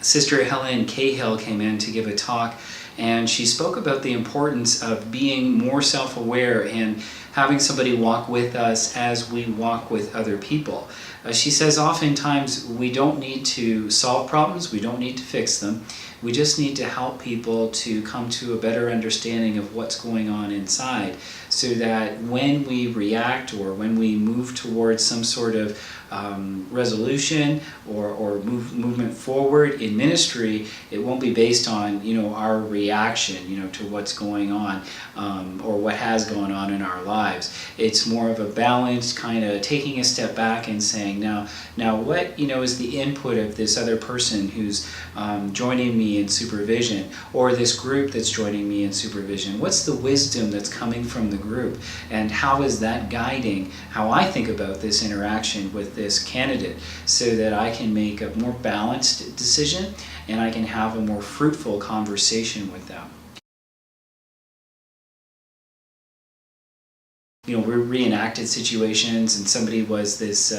Sister Helen Cahill came in to give a talk, and she spoke about the importance of being more self-aware and having somebody walk with us as we walk with other people. She says oftentimes we don't need to solve problems, we don't need to fix them. We just need to help people to come to a better understanding of what's going on inside, so that when we react or when we move towards some sort of resolution or movement forward in ministry, it won't be based on our reaction to what's going on or what has gone on in our lives. It's more of a balanced kind of taking a step back and saying, now what is the input of this other person who's joining me in supervision, or this group that's joining me in supervision? What's the wisdom that's coming from the group, and how is that guiding how I think about this interaction with this candidate, so that I can make a more balanced decision and I can have a more fruitful conversation with them. We reenacted situations, and somebody was this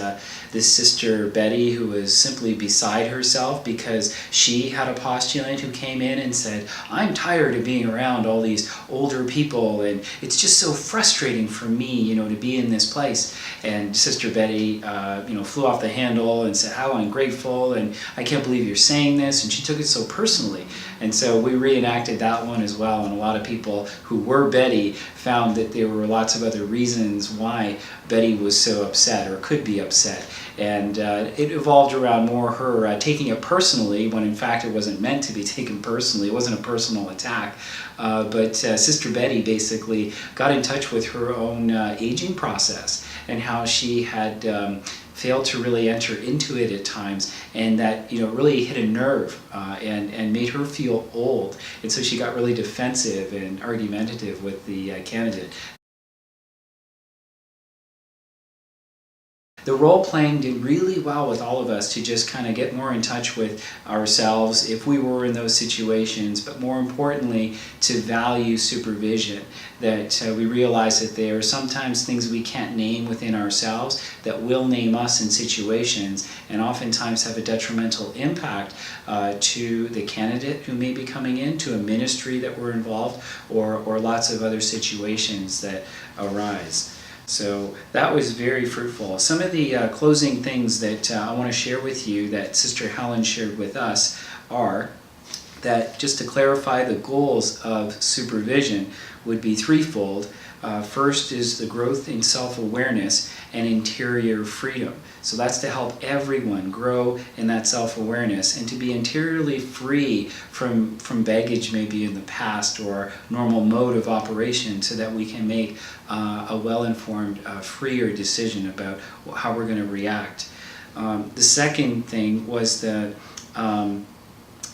sister Betty who was simply beside herself because she had a postulant who came in and said, "I'm tired of being around all these older people, and it's just so frustrating for me, to be in this place." And Sister Betty, flew off the handle and said, "How ungrateful, and I can't believe you're saying this," and she took it so personally. And so we reenacted that one as well, and a lot of people who were Betty found that there were lots of other reasons why Betty was so upset or could be upset. And it evolved around more her taking it personally, when in fact it wasn't meant to be taken personally. It wasn't a personal attack. But Sister Betty basically got in touch with her own aging process and how she had failed to really enter into it at times, and that really hit a nerve and made her feel old. And so she got really defensive and argumentative with the candidate. The role-playing did really well with all of us to just kind of get more in touch with ourselves if we were in those situations, but more importantly, to value supervision. That we realize that there are sometimes things we can't name within ourselves that will name us in situations, and oftentimes have a detrimental impact to the candidate who may be coming in, to a ministry that we're involved, or lots of other situations that arise. So that was very fruitful. Some of the closing things that I want to share with you that Sister Helen shared with us are that, just to clarify, the goals of supervision would be threefold. First is the growth in self-awareness and interior freedom. So that's to help everyone grow in that self-awareness and to be interiorly free from baggage maybe in the past or normal mode of operation, so that we can make a well-informed, freer decision about how we're going to react. The second thing was that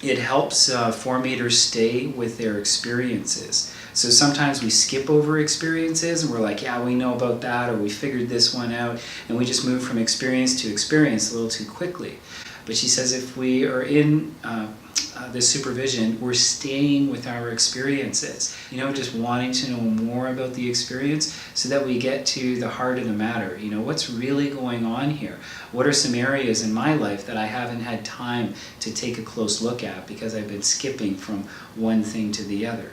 it helps formators stay with their experiences. So sometimes we skip over experiences and we're like, yeah, we know about that, or we figured this one out, and we just move from experience to experience a little too quickly. But she says if we are in this supervision, we're staying with our experiences, just wanting to know more about the experience so that we get to the heart of the matter. What's really going on here? What are some areas in my life that I haven't had time to take a close look at because I've been skipping from one thing to the other?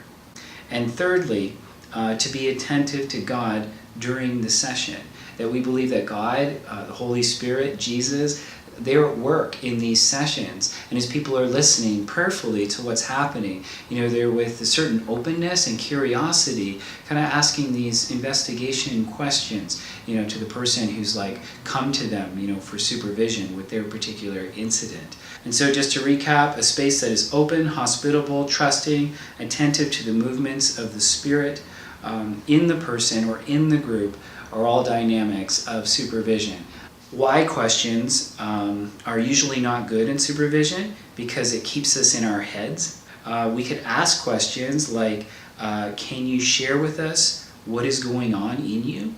And thirdly, to be attentive to God during the session. That we believe that God, the Holy Spirit, Jesus, they're at work in these sessions, and as people are listening prayerfully to what's happening, they're with a certain openness and curiosity, kind of asking these investigation questions, to the person who's come to them, for supervision with their particular incident. And so, just to recap, a space that is open, hospitable, trusting, attentive to the movements of the Spirit in the person or in the group are all dynamics of supervision. Why questions are usually not good in supervision, because it keeps us in our heads. We could ask questions like, can you share with us what is going on in you?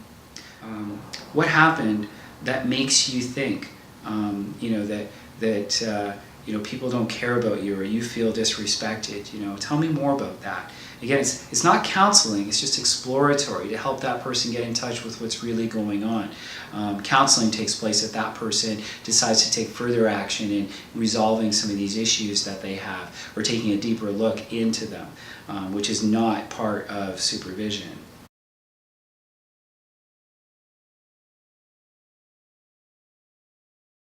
What happened that makes you think, that people don't care about you or you feel disrespected, tell me more about that. Again, it's not counseling, it's just exploratory to help that person get in touch with what's really going on. Counseling takes place if that person decides to take further action in resolving some of these issues that they have or taking a deeper look into them, which is not part of supervision.